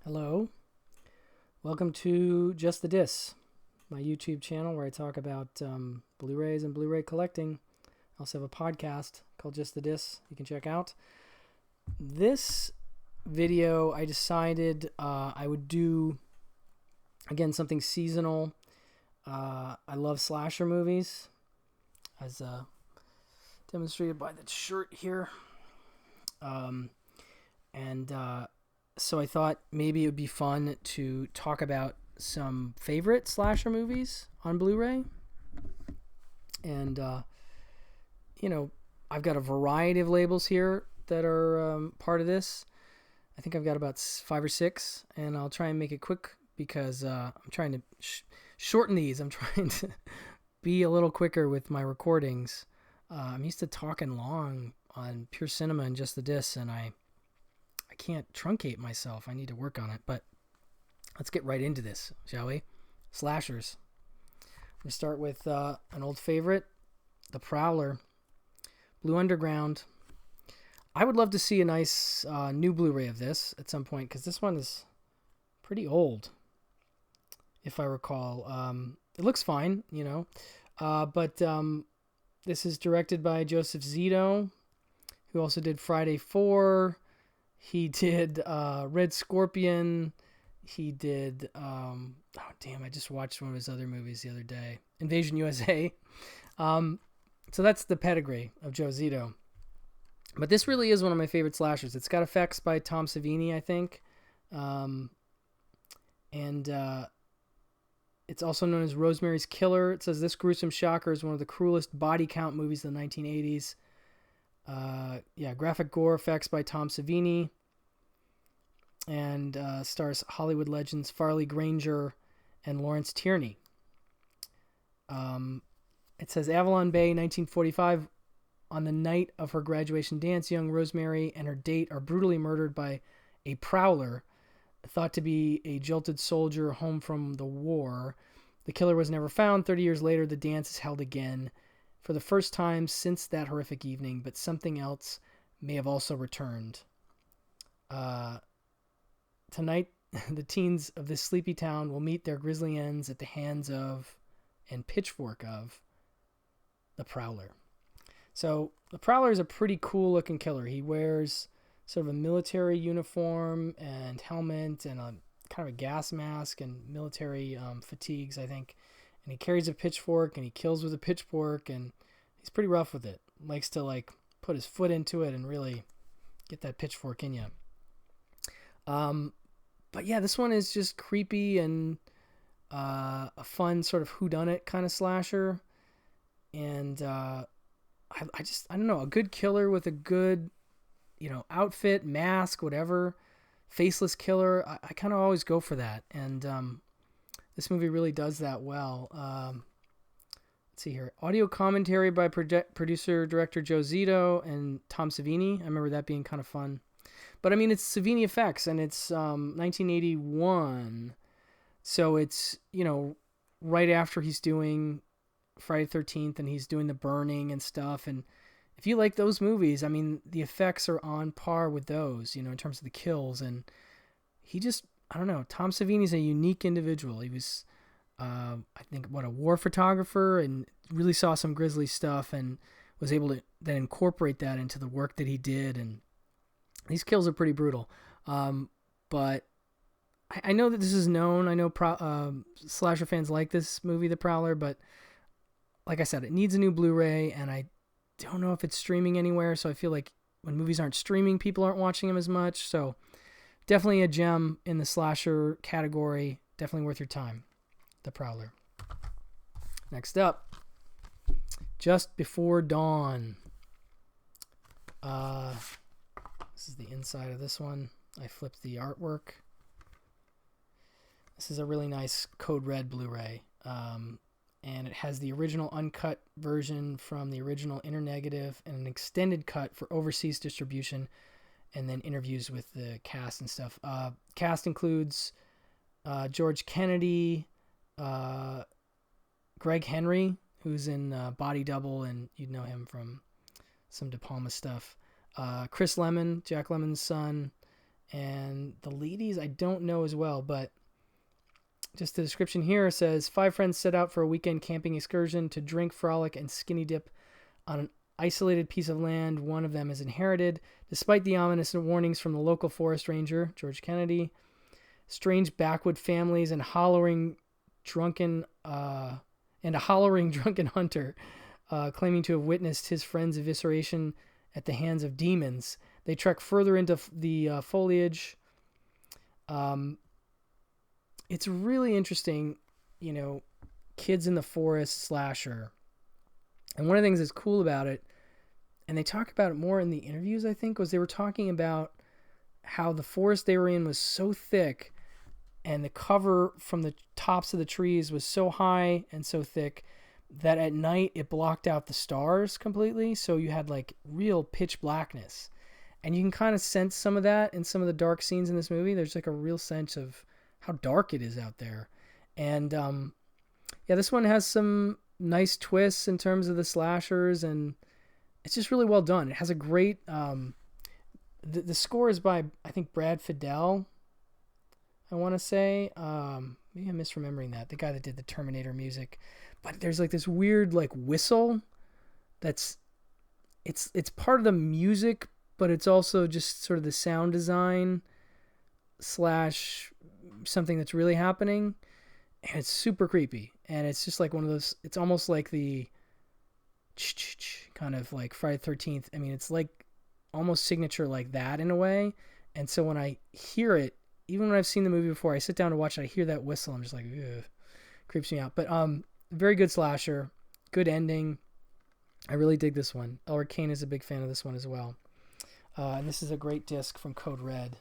Hello, welcome to Just the Dis, my YouTube channel where I talk about Blu-rays and Blu-ray collecting. I also have a podcast called Just the Dis you can check out. This video I decided I would do, again, something seasonal. I love slasher movies, as demonstrated by the shirt here. So I thought maybe it would be fun to talk about some favorite slasher movies on Blu-ray. And, I've got a variety of labels here that are part of this. I think I've got about 5 or 6, and I'll try and make it quick because I'm trying to shorten these. I'm trying to be a little quicker with my recordings. I'm used to talking long on Pure Cinema and Just the Dis, and I can't truncate myself. I need to work on it. But let's get right into this, shall we? Slashers. I'm going to start with an old favorite, The Prowler, Blue Underground. I would love to see a nice new Blu-ray of this at some point because this one is pretty old, if I recall. It looks fine, but this is directed by Joseph Zito, who also did Friday 4. He did Red Scorpion. He did, I just watched one of his other movies the other day, Invasion USA. So that's the pedigree of Joe Zito. But this really is one of my favorite slashers. It's got effects by Tom Savini, I think. It's also known as Rosemary's Killer. It says this gruesome shocker is one of the cruelest body count movies of the 1980s. Graphic gore effects by Tom Savini, and stars Hollywood legends Farley Granger and Lawrence Tierney. It says Avalon Bay, 1945. On the night of her graduation dance, young Rosemary and her date are brutally murdered by a prowler, thought to be a jilted soldier home from the war. The killer was never found. 30 years later, the dance is held again for the first time since that horrific evening, but something else may have also returned. Tonight, the teens of this sleepy town will meet their grisly ends at the hands of and pitchfork of the Prowler. So the Prowler is a pretty cool looking killer. He wears sort of a military uniform and helmet and a kind of a gas mask and military fatigues, I think. And he carries a pitchfork and he kills with a pitchfork, and he's pretty rough with it. Likes to put his foot into it and really get that pitchfork in you. But yeah, this one is just creepy and a fun sort of whodunit kind of slasher. And I don't know, a good killer with a good, outfit, mask, whatever, faceless killer. I kind of always go for that. And this movie really does that well. Let's see here. Audio commentary by producer-director Joe Zito and Tom Savini. I remember that being kind of fun. But, it's Savini effects, and it's 1981. So it's, right after he's doing Friday the 13th, and he's doing The Burning and stuff. And if you like those movies, the effects are on par with those, in terms of the kills. And he just, I don't know, Tom Savini's a unique individual. He was, I think, a war photographer, and really saw some grisly stuff and was able to then incorporate that into the work that he did. And these kills are pretty brutal. But I know that this is known. I know slasher fans like this movie, The Prowler, but like I said, it needs a new Blu-ray, and I don't know if it's streaming anywhere, so I feel like when movies aren't streaming, people aren't watching them as much. So definitely a gem in the slasher category. Definitely worth your time. The Prowler. Next up, Just Before Dawn. This is the inside of this one. I flipped the artwork. This is a really nice Code Red Blu-ray. And it has the original uncut version from the original Internegative and an extended cut for overseas distribution, and then interviews with the cast and stuff. Cast includes George Kennedy, Greg Henry, who's in Body Double, and you'd know him from some De Palma stuff. Chris Lemmon, Jack Lemmon's son, And the ladies, I don't know as well, but just the description here says 5 friends set out for a weekend camping excursion to drink, frolic, and skinny dip on an isolated piece of land one of them has inherited. Despite the ominous warnings from the local forest ranger, George Kennedy, strange backwood families, and a hollering drunken hunter claiming to have witnessed his friend's evisceration at the hands of demons, they trek further into the foliage. It's really interesting, kids in the forest slasher. And one of the things that's cool about it, and they talk about it more in the interviews, I think, was they were talking about how the forest they were in was so thick and the cover from the tops of the trees was so high and so thick that at night it blocked out the stars completely. So you had like real pitch blackness. And you can kind of sense some of that in some of the dark scenes in this movie. There's like a real sense of how dark it is out there. And this one has some nice twists in terms of the slashers, and it's just really well done. It has a great the score is by, I think, Brad Fiedel, I want to say. Maybe I'm misremembering that, the guy that did the Terminator music. But there's like this weird like whistle that's it's part of the music, but it's also just sort of the sound design / something that's really happening. And it's super creepy. And it's just like one of those, it's almost like the kind of like Friday the 13th. I mean, it's like almost signature like that in a way. And so when I hear it, even when I've seen the movie before, I sit down to watch it, I hear that whistle, I'm just like, ugh, creeps me out. But very good slasher, good ending. I really dig this one. Elric Kane is a big fan of this one as well. And this is a great disc from Code Red.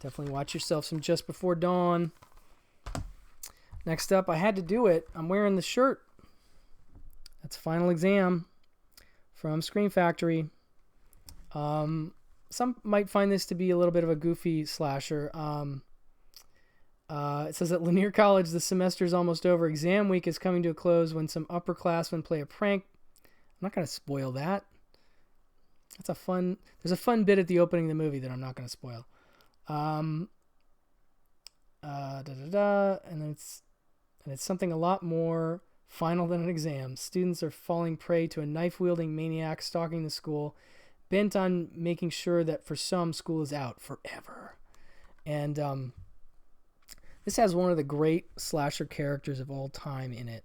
Definitely watch yourself some Just Before Dawn. Next up, I had to do it. I'm wearing the shirt. That's Final Exam from Scream Factory. Some might find this to be a little bit of a goofy slasher. It says at Lanier College, the semester is almost over. Exam week is coming to a close when some upperclassmen play a prank. I'm not going to spoil that. There's a fun bit at the opening of the movie that I'm not going to spoil. And then it's something a lot more final than an exam. Students are falling prey to a knife-wielding maniac stalking the school, bent on making sure that for some, school is out forever. And this has one of the great slasher characters of all time in it.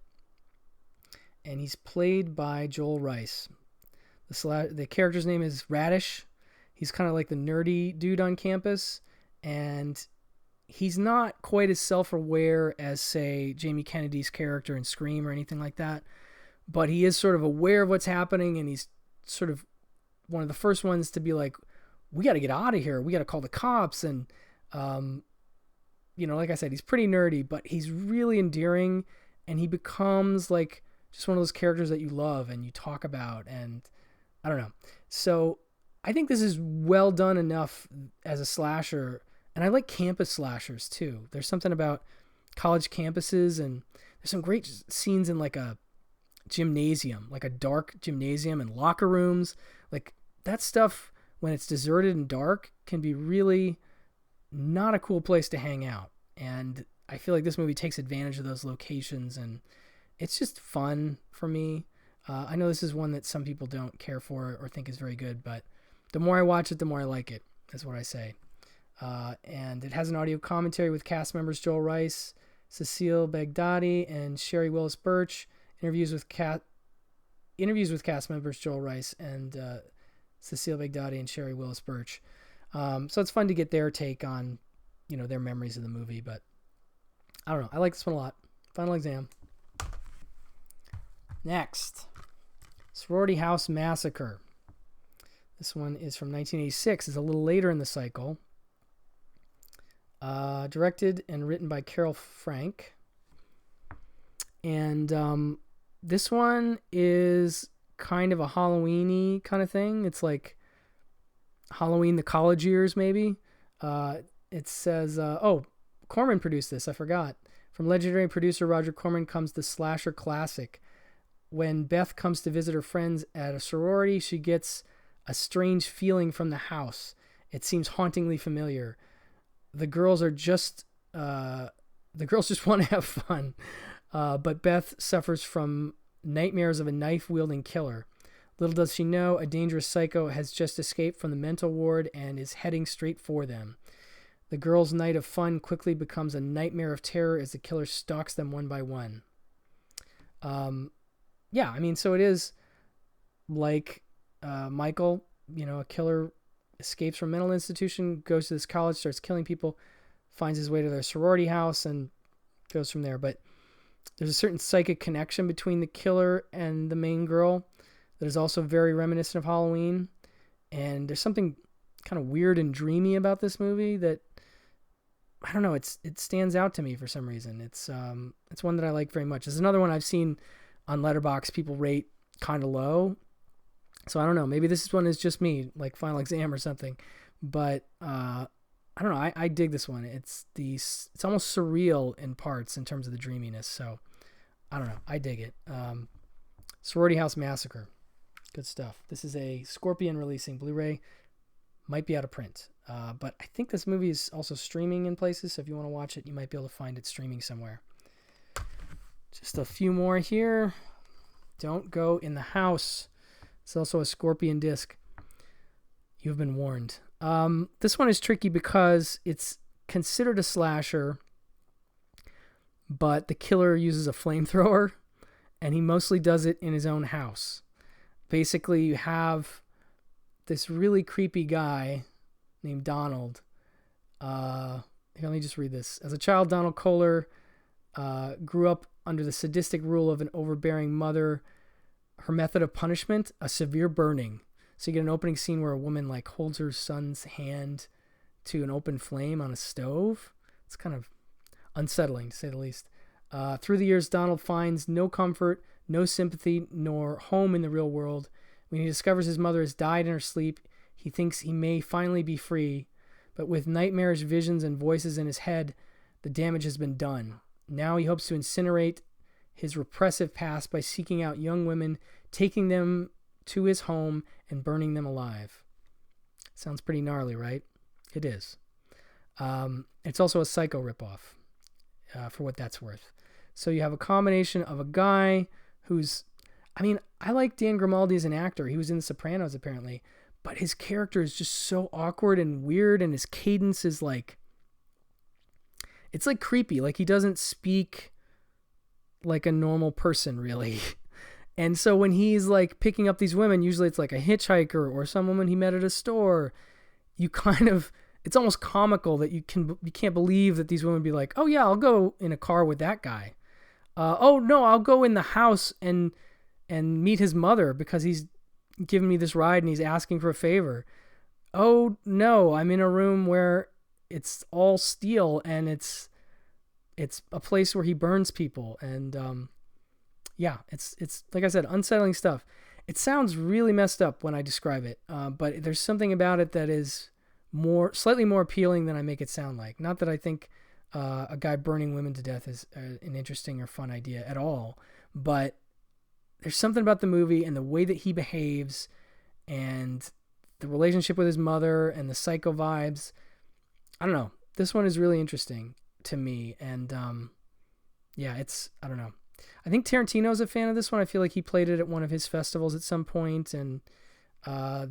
And he's played by Joel Rice. The character's name is Radish. He's kind of like the nerdy dude on campus. And he's not quite as self-aware as, say, Jamie Kennedy's character in Scream or anything like that. But he is sort of aware of what's happening, and he's sort of one of the first ones to be like, we got to get out of here. We got to call the cops. And, like I said, he's pretty nerdy, but he's really endearing, and he becomes like just one of those characters that you love and you talk about. And I don't know. So I think this is well done enough as a slasher. And I like campus slashers too. There's something about college campuses, and there's some great scenes in like a gymnasium, like a dark gymnasium and locker rooms. Like that stuff, when it's deserted and dark, can be really not a cool place to hang out. And I feel like this movie takes advantage of those locations, and it's just fun for me. I know this is one that some people don't care for or think is very good, but the more I watch it, the more I like it, is what I say. And it has an audio commentary with cast members Joel Rice, Cecile Baghdadi, and Sherry Willis Birch. Interviews with cast members Joel Rice and Cecile Baghdadi and Sherry Willis Birch. So it's fun to get their take on, their memories of the movie. But I don't know. I like this one a lot. Final Exam. Next, Sorority House Massacre. This one is from 1986. It's a little later in the cycle. Directed and written by Carol Frank. And this one is kind of a Halloween-y kind of thing. It's like Halloween the college years, maybe. It says, Corman produced this. I forgot. From legendary producer Roger Corman comes the slasher classic. When Beth comes to visit her friends at a sorority, she gets a strange feeling from the house. It seems hauntingly familiar. The girls just want to have fun. But Beth suffers from nightmares of a knife-wielding killer. Little does she know, a dangerous psycho has just escaped from the mental ward and is heading straight for them. The girls' night of fun quickly becomes a nightmare of terror as the killer stalks them one by one. Yeah, I mean, so it is like Michael, a killer escapes from a mental institution, goes to this college, starts killing people, finds his way to their sorority house, and goes from there. But there's a certain psychic connection between the killer and the main girl that is also very reminiscent of Halloween. And there's something kind of weird and dreamy about this movie that, I don't know, it stands out to me for some reason. It's one that I like very much. There's another one I've seen on Letterboxd people rate kind of low. So I don't know, maybe this one is just me, like Final Exam or something. But I don't know, I dig this one. It's almost surreal in parts in terms of the dreaminess. So I don't know, I dig it. Sorority House Massacre. Good stuff. This is a Scorpion releasing Blu-ray. Might be out of print. But I think this movie is also streaming in places. So if you want to watch it, you might be able to find it streaming somewhere. Just a few more here. Don't Go in the House. It's also a Scorpion disc. You've been warned. This one is tricky because it's considered a slasher, but the killer uses a flamethrower, and he mostly does it in his own house. Basically, you have this really creepy guy named Donald. Let me just read this. As a child, Donald Kohler grew up under the sadistic rule of an overbearing mother. Her method of punishment, a severe burning. So you get an opening scene where a woman holds her son's hand to an open flame on a stove. It's kind of unsettling, to say the least. Through the years, Donald finds no comfort, no sympathy, nor home in the real world. When he discovers his mother has died in her sleep, he thinks he may finally be free. But with nightmarish visions and voices in his head, the damage has been done. Now he hopes to incinerate his repressive past by seeking out young women, taking them to his home, and burning them alive. Sounds pretty gnarly, right? It is. It's also a Psycho ripoff, for what that's worth. So you have a combination of a guy who's... I like Dan Grimaldi as an actor. He was in The Sopranos, apparently. But his character is just so awkward and weird, and his cadence is it's creepy. He doesn't speak like a normal person, really. And so when he's picking up these women, usually it's like a hitchhiker or some woman he met at a store. It's almost comical that you can't believe that these women be like, oh yeah, I'll go in a car with that guy. Oh no, I'll go in the house and meet his mother because he's giving me this ride and he's asking for a favor. Oh no, I'm in a room where it's all steel and it's a place where he burns people. And yeah, it's like I said, unsettling stuff. It sounds really messed up when I describe it, but there's something about it that is slightly more appealing than I make it sound like. Not that I think a guy burning women to death is an interesting or fun idea at all, but there's something about the movie and the way that he behaves and the relationship with his mother and the psycho vibes. I don't know. This one is really interesting to me. And yeah, I don't know. I think Tarantino's a fan of this one. I feel like he played it at one of his festivals at some point. And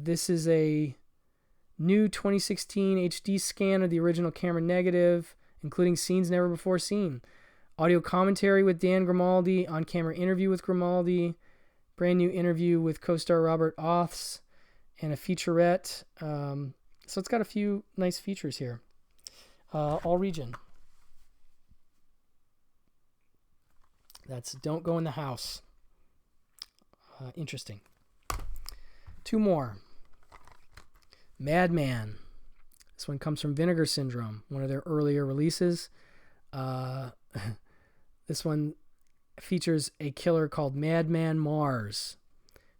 this is a new 2016 HD scan of the original camera negative, including scenes never before seen. Audio commentary with Dan Grimaldi, on-camera interview with Grimaldi, brand new interview with co-star Robert Oths, and a featurette. So it's got a few nice features here. All region. That's Don't Go in the House. Interesting. Two more. Madman. This one comes from Vinegar Syndrome, one of their earlier releases. This one features a killer called Madman Mars,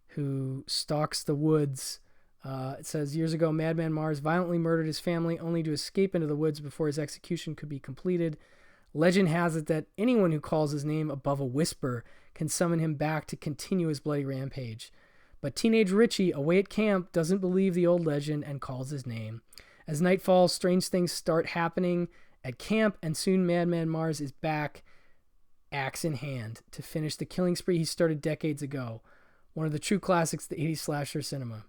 who stalks the woods. It says, years ago, Madman Mars violently murdered his family only to escape into the woods before his execution could be completed. Legend has it that anyone who calls his name above a whisper can summon him back to continue his bloody rampage. But teenage Richie, away at camp, doesn't believe the old legend and calls his name. As night falls, strange things start happening at camp, and soon Madman Mars is back, axe in hand, to finish the killing spree he started decades ago. One of the true classics of the 80s slasher cinema.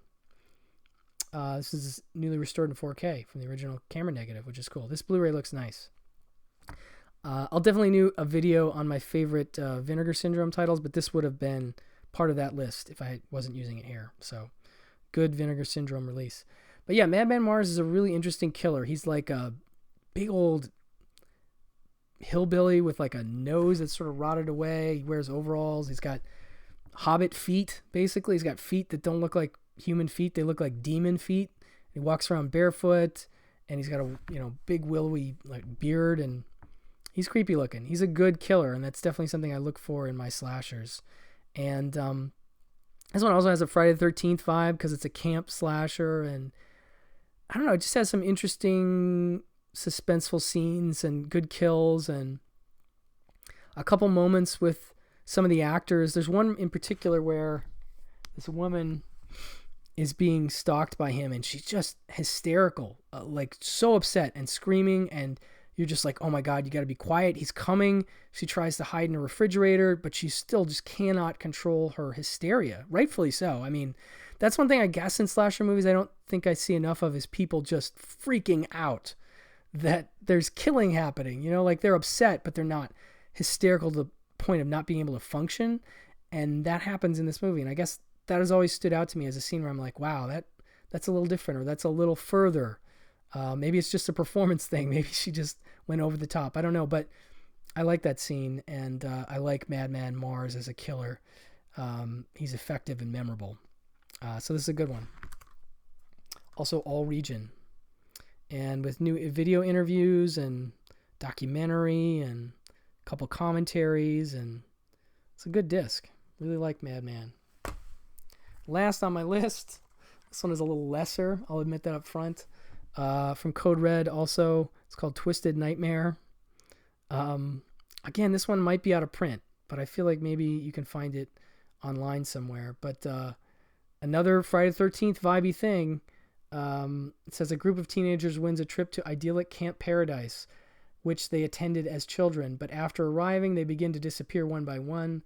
This is newly restored in 4K from the original camera negative, which is cool. This Blu-ray looks nice. I'll definitely do a video on my favorite Vinegar Syndrome titles, but this would have been part of that list if I wasn't using it here. So, good Vinegar Syndrome release. But yeah, Madman Mars is a really interesting killer. He's like a big old hillbilly with like a nose that's sort of rotted away. He wears overalls. He's got hobbit feet, basically. He's got feet that don't look like human feet. They look like demon feet. He walks around barefoot, and he's got a big willowy like beard, and he's creepy looking. He's a good killer, and that's definitely something I look for in my slashers. And this one also has a Friday the 13th vibe because it's a camp slasher, and I don't know, it just has some interesting suspenseful scenes and good kills and a couple moments with some of the actors. There's one in particular where this woman is being stalked by him, and she's just hysterical, like so upset and screaming, and you're just like, oh my God, you got to be quiet. He's coming. She tries to hide in a refrigerator, but she still just cannot control her hysteria. Rightfully so. I mean, that's one thing I guess in slasher movies I don't think I see enough of is people just freaking out that there's killing happening. Like they're upset, but they're not hysterical to the point of not being able to function. And that happens in this movie. And I guess that has always stood out to me as a scene where I'm like, wow, that's a little different, or that's a little further. Maybe it's just a performance thing. Maybe she just went over the top. I don't know, but I like that scene, and I like Madman Mars as a killer. He's effective and memorable. So this is a good one. Also, All Region. And with new video interviews and documentary and a couple commentaries, and it's a good disc. Really like Madman. Last on my list, this one is a little lesser. I'll admit that up front. From Code Red also. It's called Twisted Nightmare. Again, this one might be out of print, but I feel like maybe you can find it online somewhere. But another Friday the 13th vibey thing. It says a group of teenagers wins a trip to idyllic Camp Paradise, which they attended as children. But after arriving, they begin to disappear one by one.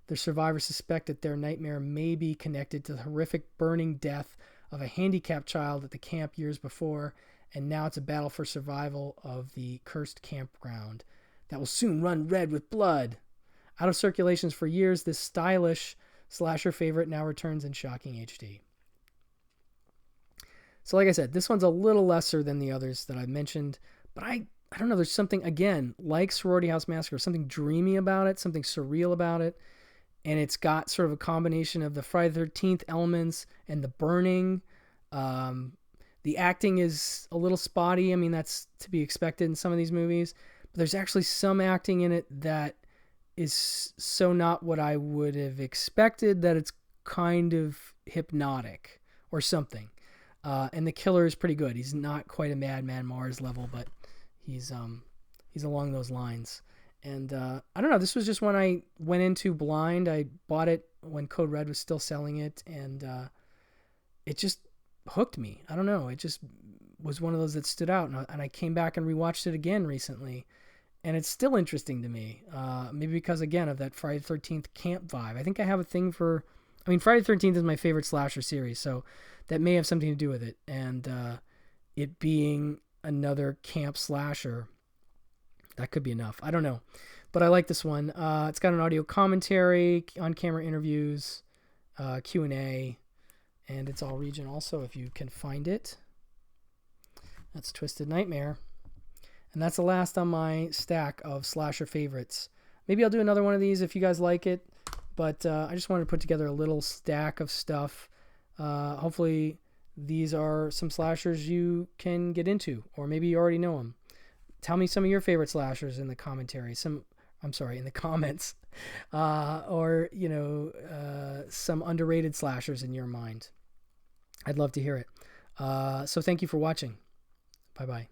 The survivors suspect that their nightmare may be connected to the horrific burning death of a handicapped child at the camp years before, and now it's a battle for survival of the cursed campground that will soon run red with blood. Out of circulations for years, this stylish slasher favorite now returns in shocking HD. So like I said, this one's a little lesser than the others that I mentioned, but I don't know, there's something, again, like Sorority House Massacre, something dreamy about it, something surreal about it. And it's got sort of a combination of the Friday the 13th elements and the burning. The acting is a little spotty. I mean, that's to be expected in some of these movies. But there's actually some acting in it that is so not what I would have expected that it's kind of hypnotic or something. And the killer is pretty good. He's not quite a Madman Mars level, but he's along those lines. And I don't know, this was just one I went into blind. I bought it when Code Red was still selling it, and it just hooked me. I don't know, it just was one of those that stood out, and I came back and rewatched it again recently, and it's still interesting to me. Maybe because, again, of that Friday the 13th camp vibe. I think I have a thing for... I mean, Friday the 13th is my favorite slasher series, so that may have something to do with it. And it being another camp slasher... that could be enough. I don't know. But I like this one. It's got an audio commentary, on-camera interviews, Q&A, and it's all region also if you can find it. That's Twisted Nightmare. And that's the last on my stack of slasher favorites. Maybe I'll do another one of these if you guys like it. But I just wanted to put together a little stack of stuff. Hopefully these are some slashers you can get into, or maybe you already know them. Tell me some of your favorite slashers in the commentary. In the comments. Or, some underrated slashers in your mind. I'd love to hear it. So thank you for watching. Bye-bye.